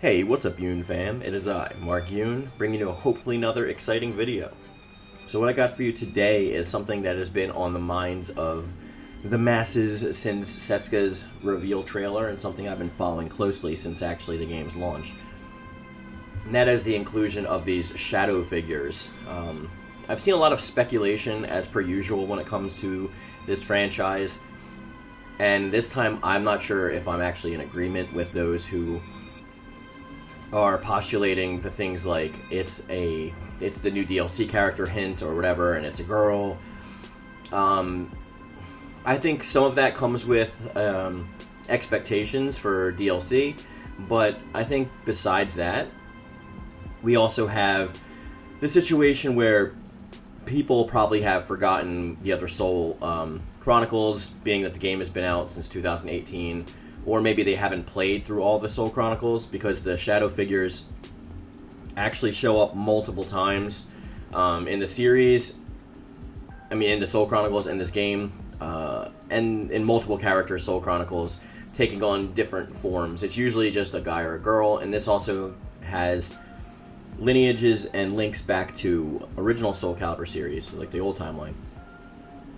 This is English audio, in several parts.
Hey, what's up Yoon fam? It is I, Mark Yoon, bringing you hopefully another exciting video. So what I got for you today is something that has been on the minds of the masses since Setsuka's reveal trailer, and something I've been following closely since actually the game's launch. And that is the inclusion of these shadow figures. I've seen a lot of speculation as per usual when it comes to this franchise, and this time I'm not sure if I'm actually in agreement with those who are postulating the things like it's the new DLC character hint or whatever, and it's a girl. I think some of that comes with expectations for DLC, but I think besides that, we also have the situation where people probably have forgotten the other Soul Chronicles, being that the game has been out since 2018. Or maybe they haven't played through all the Soul Chronicles, because the shadow figures actually show up multiple times in the series. I mean, in the Soul Chronicles, in this game, and in multiple characters Soul Chronicles, taking on different forms. It's usually just a guy or a girl, and this also has lineages and links back to original Soul Calibur series, like the old timeline.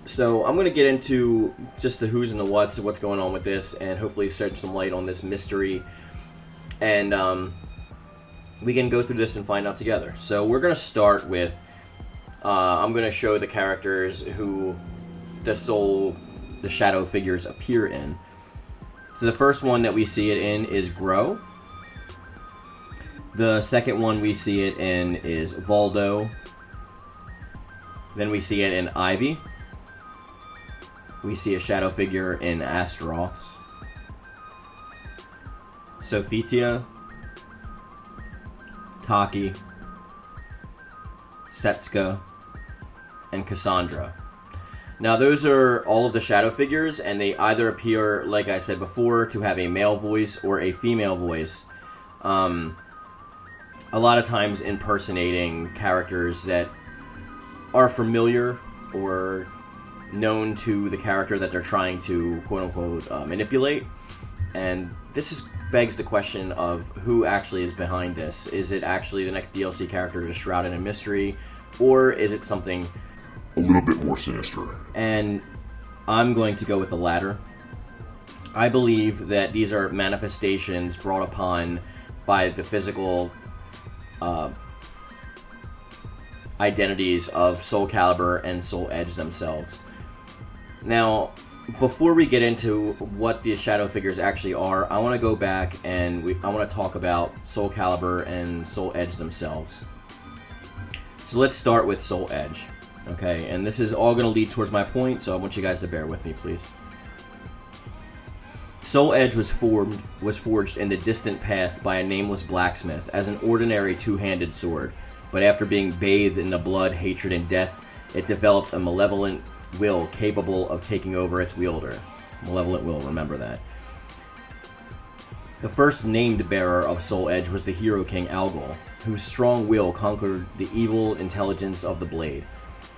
So I'm going to get into just the who's and the what's of what's going on with this, and hopefully shed some light on this mystery, and we can go through this and find out together. So we're going to start with, I'm going to show the characters who the shadow figures appear in. So the first one that we see it in is Grow. The second one we see it in is Voldo. Then we see it in Ivy. We see a shadow figure in Astaroths, Sophitia, Taki, Setsuka, and Cassandra. Now those are all of the shadow figures, and they either appear, like I said before, to have a male voice or a female voice. A lot of times impersonating characters that are familiar or known to the character that they're trying to quote-unquote manipulate. And this begs the question of who actually is behind this. Is it actually the next DLC character just shrouded in mystery, or is it something a little bit more sinister? And I'm going to go with the latter. I believe that these are manifestations brought upon by the physical identities of Soul Calibur and Soul Edge themselves. Now, before we get into what the shadow figures actually are, I want to go back and I want to talk about Soul Calibur and Soul Edge themselves. So let's start with Soul Edge. Okay, and this is all going to lead towards my point, so I want you guys to bear with me, please. Soul Edge was forged in the distant past by a nameless blacksmith as an ordinary two-handed sword, but after being bathed in the blood, hatred, and death, it developed a malevolent will capable of taking over its wielder. Malevolent will, remember that. The first named bearer of Soul Edge was the Hero King Algol, whose strong will conquered the evil intelligence of the blade.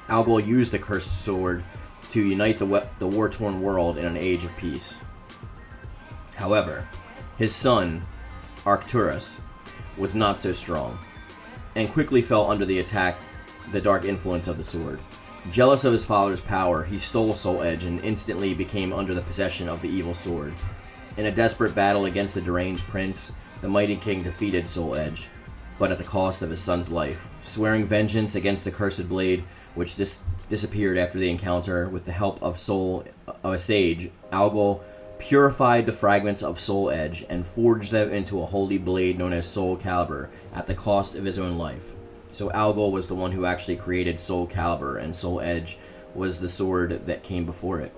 Algol used the cursed sword to unite the war-torn world in an age of peace. However, his son, Arcturus, was not so strong, and quickly fell under the dark influence of the sword. Jealous of his father's power, he stole Soul Edge and instantly became under the possession of the evil sword. In a desperate battle against the deranged prince, the mighty king defeated Soul Edge, but at the cost of his son's life. Swearing vengeance against the cursed blade, which disappeared after the encounter, with the help of a sage, Algol purified the fragments of Soul Edge and forged them into a holy blade known as Soul Calibur at the cost of his own life. So Algol was the one who actually created Soul Calibur, and Soul Edge was the sword that came before it.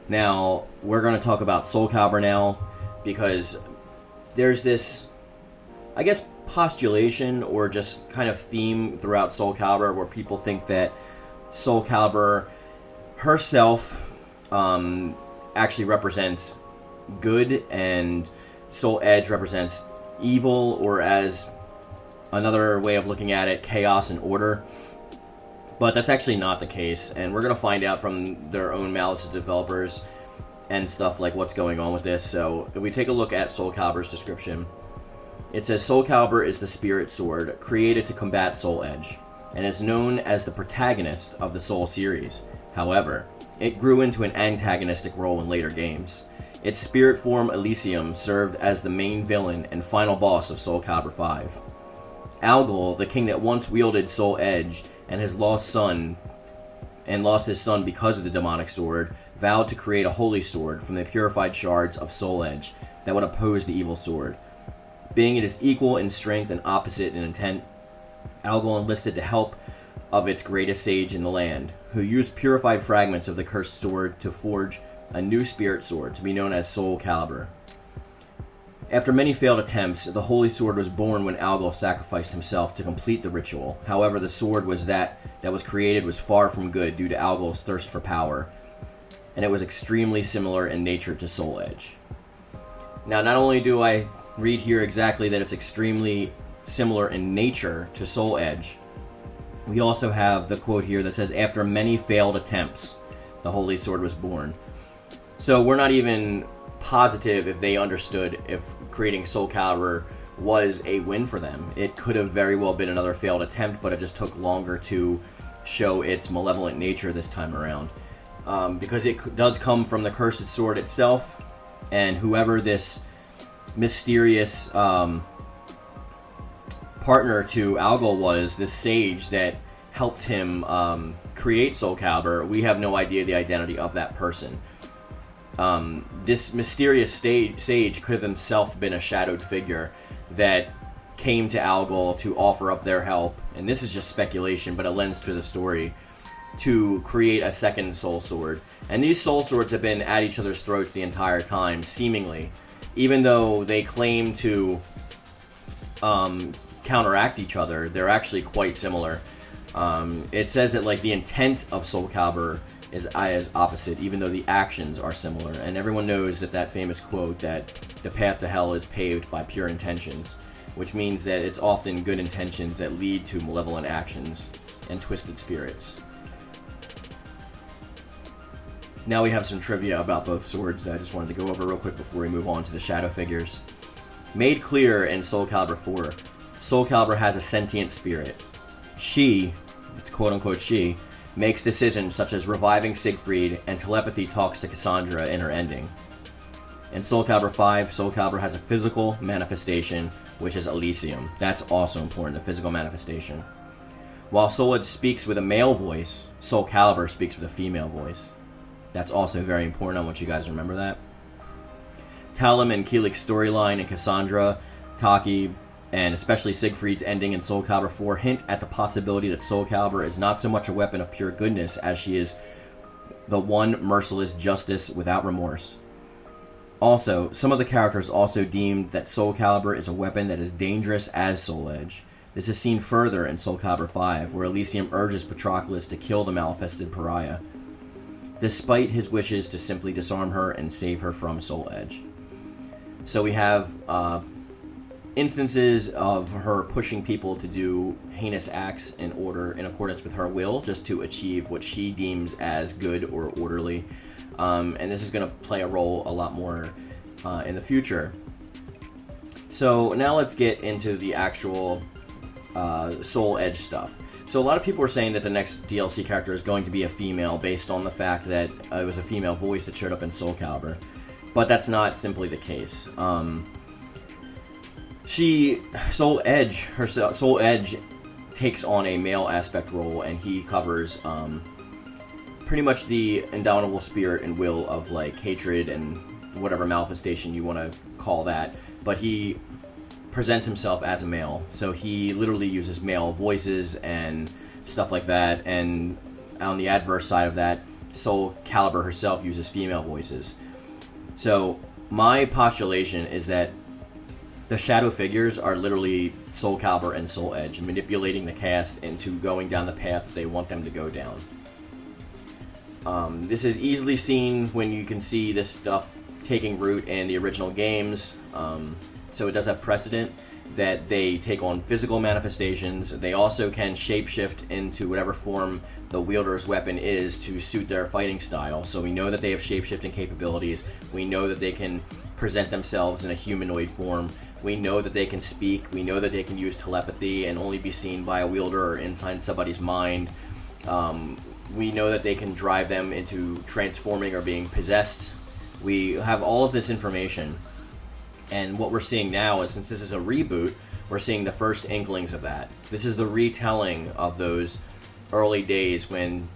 Now, we're going to talk about Soul Calibur now, because there's this, I guess, postulation or just kind of theme throughout Soul Calibur where people think that Soul Calibur herself actually represents good, and Soul Edge represents evil, or as another way of looking at it, chaos and order. But that's actually not the case, and we're going to find out from their own mouths as developers and stuff like what's going on with this. So if we take a look at Soul Calibur's description, it says Soul Calibur is the spirit sword created to combat Soul Edge, and is known as the protagonist of the Soul series. However, it grew into an antagonistic role in later games. Its spirit form Elysium served as the main villain and final boss of Soul Calibur 5. Algol, the king that once wielded Soul Edge and lost his son because of the demonic sword, vowed to create a holy sword from the purified shards of Soul Edge that would oppose the evil sword. Being it is equal in strength and opposite in intent, Algol enlisted the help of its greatest sage in the land, who used purified fragments of the cursed sword to forge a new spirit sword to be known as Soul Calibur. After many failed attempts, the holy sword was born when Algol sacrificed himself to complete the ritual. However, the sword that was created was far from good due to Algol's thirst for power, and it was extremely similar in nature to Soul Edge. Now, not only do I read here exactly that it's extremely similar in nature to Soul Edge, we also have the quote here that says, after many failed attempts, the holy sword was born. So we're not even positive if they understood if creating Soul Calibur was a win for them. It could have very well been another failed attempt, but it just took longer to show its malevolent nature this time around. Because it does come from the cursed sword itself, and whoever this mysterious partner to Algol was, this sage that helped him create Soul Calibur, we have no idea the identity of that person. This mysterious sage could have himself been a shadowed figure that came to Algol to offer up their help, and this is just speculation, but it lends to the story, to create a second soul sword. And these soul swords have been at each other's throats the entire time, seemingly, even though they claim to counteract each other. They're actually quite similar. It says that like the intent of Soul Calibur is as opposite, even though the actions are similar. And everyone knows that famous quote that the path to hell is paved by pure intentions, which means that it's often good intentions that lead to malevolent actions and twisted spirits. Now we have some trivia about both swords that I just wanted to go over real quick before we move on to the shadow figures. Made clear in Soul Calibur 4, Soul Calibur has a sentient spirit. She, it's quote-unquote she, makes decisions such as reviving Siegfried, and telepathy talks to Cassandra in her ending. In Soul Calibur 5, Soul Calibur has a physical manifestation, which is Elysium. That's also important, the physical manifestation. While Soul Edge speaks with a male voice, Soul Calibur speaks with a female voice. That's also very important. I want you guys to remember that. Talum and Keelik's storyline and Cassandra, Taki, and especially Siegfried's ending in Soul Calibur 4 hint at the possibility that Soul Calibur is not so much a weapon of pure goodness as she is the one merciless justice without remorse. Also, some of the characters also deemed that Soul Calibur is a weapon that is dangerous as Soul Edge. This is seen further in Soul Calibur 5, where Elysium urges Patroclus to kill the manifested pariah, despite his wishes to simply disarm her and save her from Soul Edge. So we have instances of her pushing people to do heinous acts in accordance with her will, just to achieve what she deems as good or orderly. And this is going to play a role a lot more in the future. So now let's get into the actual Soul Edge stuff. So a lot of people are saying that the next DLC character is going to be a female based on the fact that it was a female voice that showed up in Soul Calibur. But that's not simply the case. Soul Edge takes on a male aspect role, and he covers pretty much the indomitable spirit and will of like hatred and whatever manifestation you want to call that. But he presents himself as a male, so he literally uses male voices and stuff like that. And on the adverse side of that, Soul Calibur herself uses female voices. So my postulation is that the shadow figures are literally Soul Calibur and Soul Edge, manipulating the cast into going down the path they want them to go down. This is easily seen when you can see this stuff taking root in the original games, so it does have precedent. that they take on physical manifestations. They also can shapeshift into whatever form the wielder's weapon is to suit their fighting style. So we know that they have shapeshifting capabilities. We know that they can present themselves in a humanoid form. We know that they can speak. We know that they can use telepathy and only be seen by a wielder or inside somebody's mind. We know that they can drive them into transforming or being possessed. We have all of this information. And what we're seeing now is, since this is a reboot, we're seeing the first inklings of that. This is the retelling of those early days when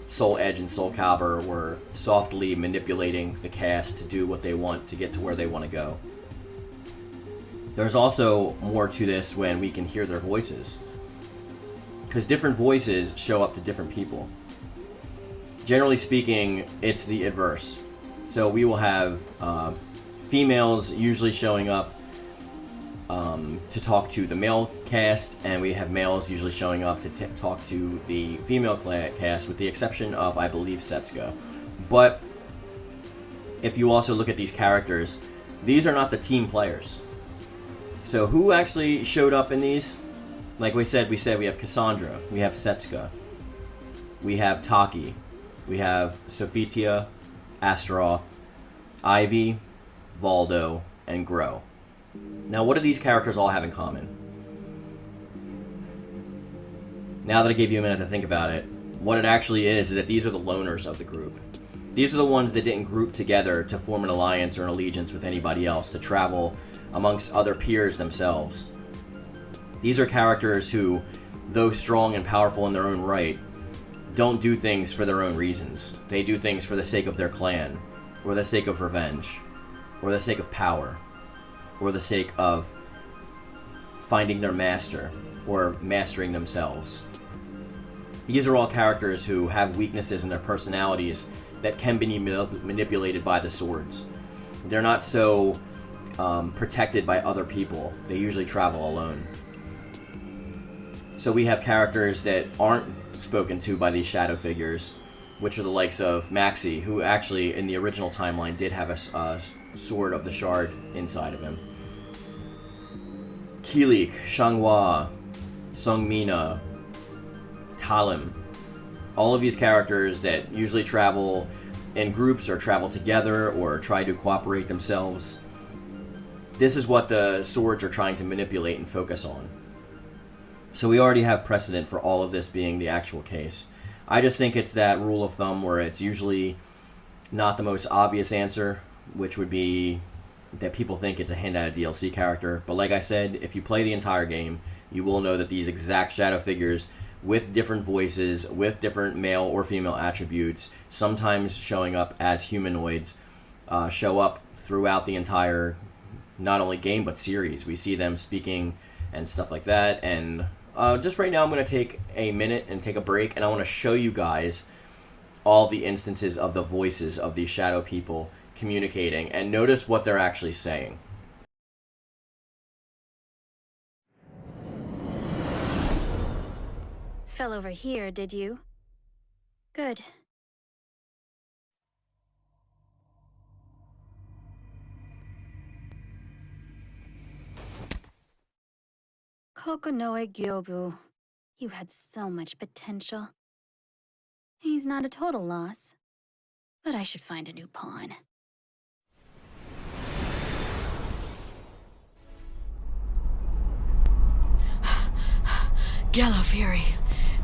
Soul Edge and Soul Calibur were softly manipulating the cast to do what they want to get to where they want to go. There's also more to this when we can hear their voices, because different voices show up to different people. Generally speaking, it's the adverse. So we will have females usually showing up to talk to the male cast, and we have males usually showing up to talk to the female cast, with the exception of, I believe, Setsuko. But if you also look at these characters, these are not the team players. So who actually showed up in these? Like we said we have Cassandra, we have Setsuko, we have Taki, we have Sophitia, Astaroth, Ivy, Valdo, and Grow. Now, what do these characters all have in common? Now that I gave you a minute to think about it, what it actually is that these are the loners of the group. These are the ones that didn't group together to form an alliance or an allegiance with anybody else, to travel amongst other peers themselves. These are characters who, though strong and powerful in their own right, don't do things for their own reasons. They do things for the sake of their clan, or the sake of revenge, or the sake of power, or the sake of finding their master, or mastering themselves. These are all characters who have weaknesses in their personalities that can be manipulated by the swords. They're not so protected by other people. They usually travel alone. So we have characters that aren't spoken to by these shadow figures, which are the likes of Maxi, who actually in the original timeline did have a sword of the shard inside of him. Kilik, Xianghua, Sungmina, Talim. All of these characters that usually travel in groups or travel together or try to cooperate themselves. This is what the swords are trying to manipulate and focus on. So we already have precedent for all of this being the actual case. I just think it's that rule of thumb where it's usually not the most obvious answer, which would be that people think it's a hint at a DLC character. But like I said, if you play the entire game, you will know that these exact shadow figures with different voices, with different male or female attributes, sometimes showing up as humanoids, show up throughout the entire, not only game, but series. We see them speaking and stuff like that. And just right now, I'm going to take a minute and take a break, and I want to show you guys all the instances of the voices of these shadow people communicating, and notice what they're actually saying. Fell over here, did you? Good. Kokonoe Gyobu. You had so much potential. He's not a total loss, but I should find a new pawn. Gallo Fury,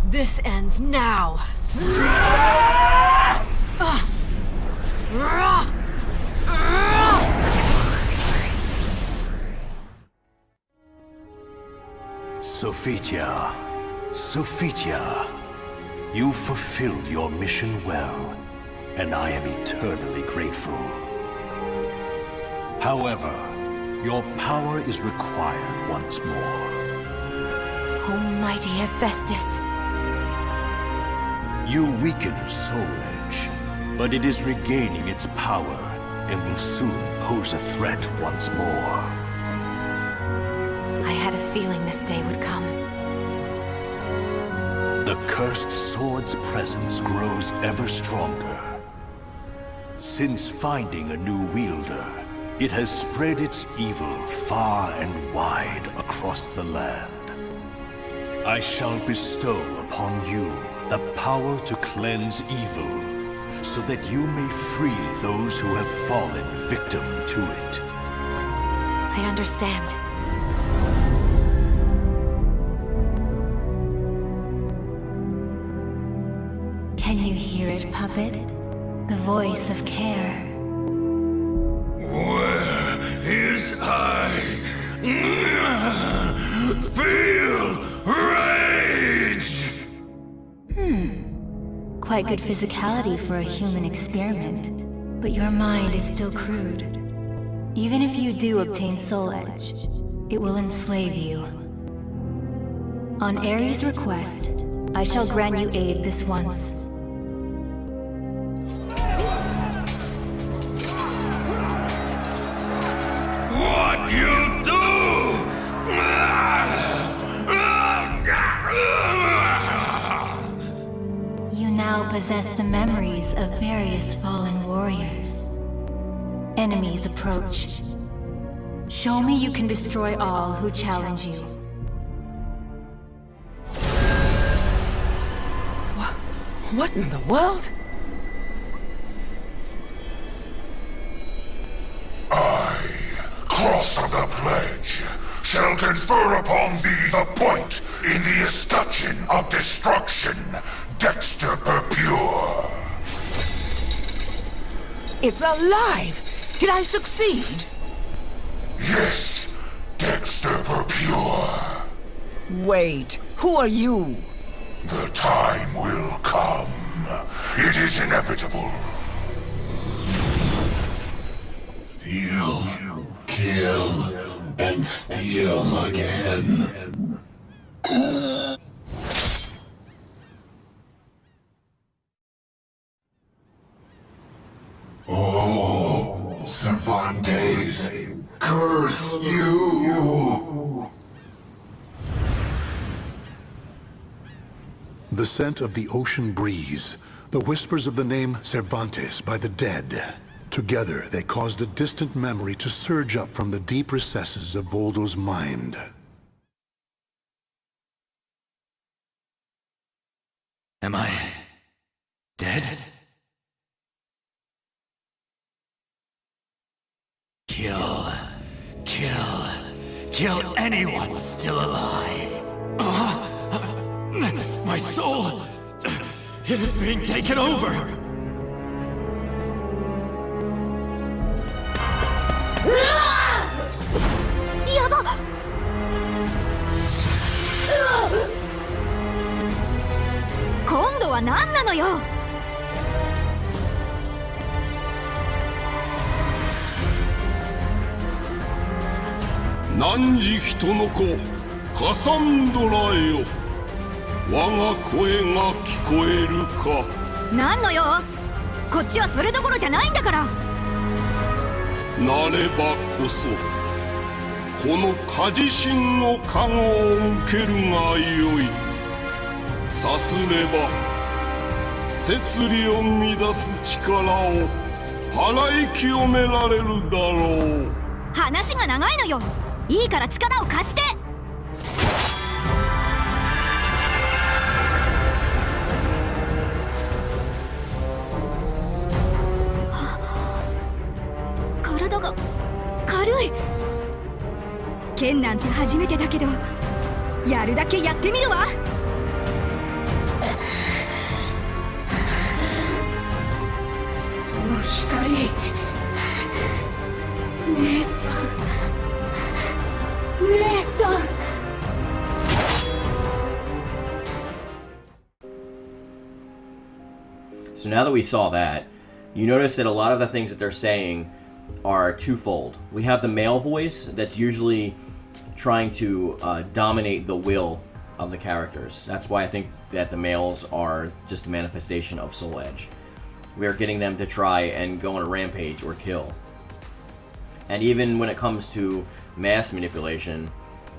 this ends now. Sophitia, Sophitia, you fulfilled your mission well, and I am eternally grateful. However, your power is required once more. Almighty Hephaestus. You weakened Soul Edge, but it is regaining its power and will soon pose a threat once more. I had a feeling this day would come. The cursed sword's presence grows ever stronger. Since finding a new wielder, It has spread its evil far and wide across the land. I shall bestow upon you the power to cleanse evil, so that you may free those who have fallen victim to it. I understand. Can you hear it, Puppet? The voice of care. Where is I? Feel rage! Quite good physicality for a human experiment. But your mind is still crude. Even if you do obtain Soul Edge, it will enslave you. On Ares' request, I shall grant you aid this once. What you do? You now possess the memories of various fallen warriors. Enemies approach. Show me you can destroy all who challenge you. What in the world? Cross of the pledge shall confer upon thee the point in the escutcheon of destruction, Dexter Purpure. It's alive! Did I succeed? Yes, Dexter Purpure. Wait, who are you? The time will come. It is inevitable. Steal, kill, and steal again. Oh, Cervantes, curse you! The scent of the ocean breeze, the whispers of the name Cervantes by the dead. Together, they caused a distant memory to surge up from the deep recesses of Voldo's mind. Am I dead? Kill anyone still alive. My soul, it is being taken over. Yaba! 今度は何なのよ! Nanji hito no ko, Cassandra yo. Waga koe ga kikoeru ka? 何のよ! こっちはそれどころじゃないんだから! なればこそこの家自身の加護を受けるがよい。さすれば摂理を乱す力を払い清められるだろう。話が長いのよ。いいから力を貸して。体が軽い。剣なんて初めてだけど、やるだけやってみるわ。その光、姉さん、姉さん。So now that we saw that, you notice that a lot of the things that they're saying are twofold. We have the male voice that's usually trying to dominate the will of the characters. That's why I think that the males are just a manifestation of Soul Edge. We are getting them to try and go on a rampage or kill. And even when it comes to mass manipulation,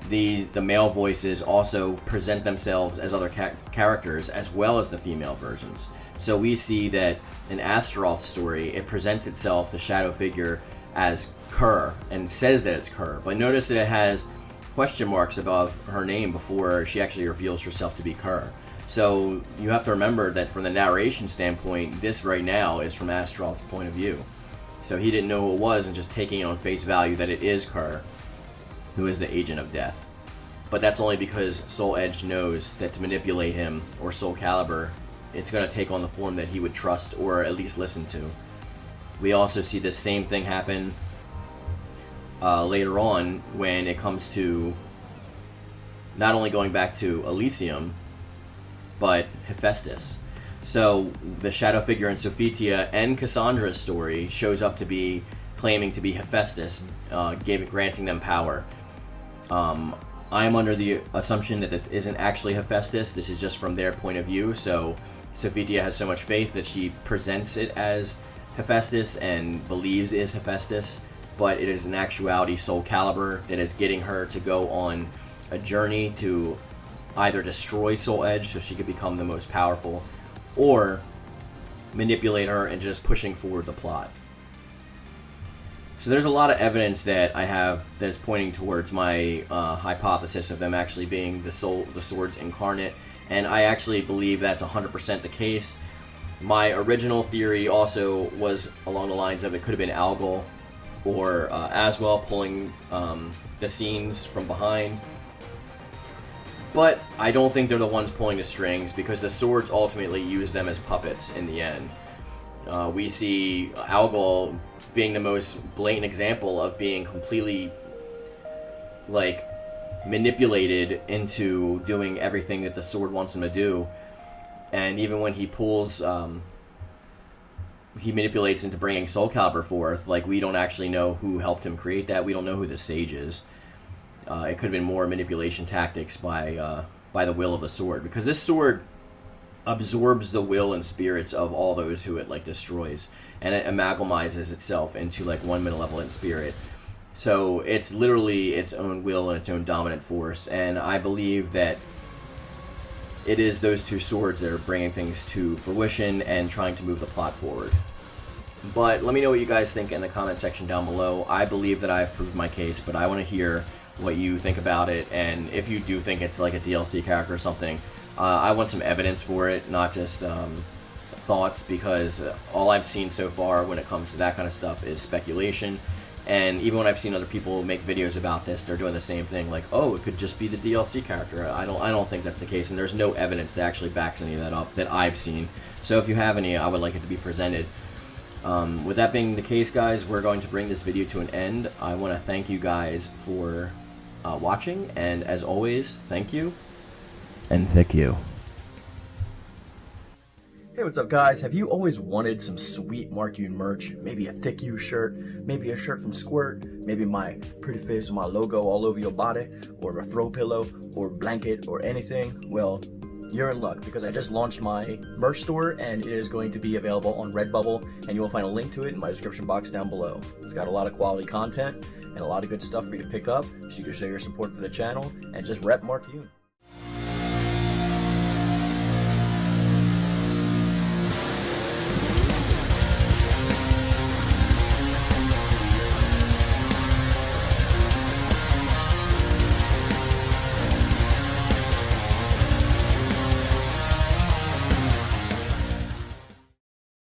the male voices also present themselves as other characters as well as the female versions. So we see that in Astaroth's story, it presents itself, the shadow figure, as Kerr and says that it's Kerr, but notice that it has question marks above her name before she actually reveals herself to be Kerr. So you have to remember that from the narration standpoint, this right now is from Astaroth's point of view. So he didn't know who it was and just taking it on face value that it is Kerr, who is the agent of death. But that's only because Soul Edge knows that to manipulate him, or Soul Calibur, it's going to take on the form that he would trust or at least listen to. We also see this same thing happen later on when it comes to not only going back to Elysium, but Hephaestus. So the shadow figure in Sophitia and Cassandra's story shows up to be claiming to be Hephaestus, granting them power. I am under the assumption that this isn't actually Hephaestus. This is just from their point of view. So Sophitia has so much faith that she presents it as Hephaestus and believes is Hephaestus, but it is in actuality Soul Calibur that is getting her to go on a journey to either destroy Soul Edge so she could become the most powerful, or manipulate her and just pushing forward the plot. So there's a lot of evidence that I have that is pointing towards my hypothesis of them actually being the Sword's incarnate, and I actually believe that's 100% the case. My original theory also was along the lines of it could have been Algol or Aswell pulling the scenes from behind. But I don't think they're the ones pulling the strings, because the swords ultimately use them as puppets in the end. We see Algol being the most blatant example of being completely, like, manipulated into doing everything that the sword wants him to do. And even when he pulls, he manipulates into bringing Soul Calibur forth, like, we don't actually know who helped him create that. We don't know who the sage is. It could have been more manipulation tactics by the will of the sword, because this sword absorbs the will and spirits of all those who it, like, destroys, and it amalgamizes itself into, like, one malevolent spirit. So it's literally its own will and its own dominant force, and I believe that it is those two swords that are bringing things to fruition and trying to move the plot forward. But let me know what you guys think in the comment section down below. I believe that I've proved my case, but I want to hear what you think about it, and if you do think it's like a DLC character or something, I want some evidence for it, not just thoughts, because all I've seen so far when it comes to that kind of stuff is speculation. And even when I've seen other people make videos about this, they're doing the same thing, like, oh, it could just be the DLC character. I don't think that's the case, and there's no evidence that actually backs any of that up that I've seen. So if you have any, I would like it to be presented. With that being the case, guys, we're going to bring this video to an end. I want to thank you guys for watching, and as always, thank you, and thank you. Hey, what's up, guys? Have you always wanted some sweet Mark Yoon merch? Maybe a Thick You shirt, maybe a shirt from Squirt, maybe my pretty face with my logo all over your body, or a throw pillow, or blanket, or anything? Well, you're in luck, because I just launched my merch store, and it is going to be available on Redbubble, and you will find a link to it in my description box down below. It's got a lot of quality content and a lot of good stuff for you to pick up, so you can show your support for the channel and just rep Mark Yoon.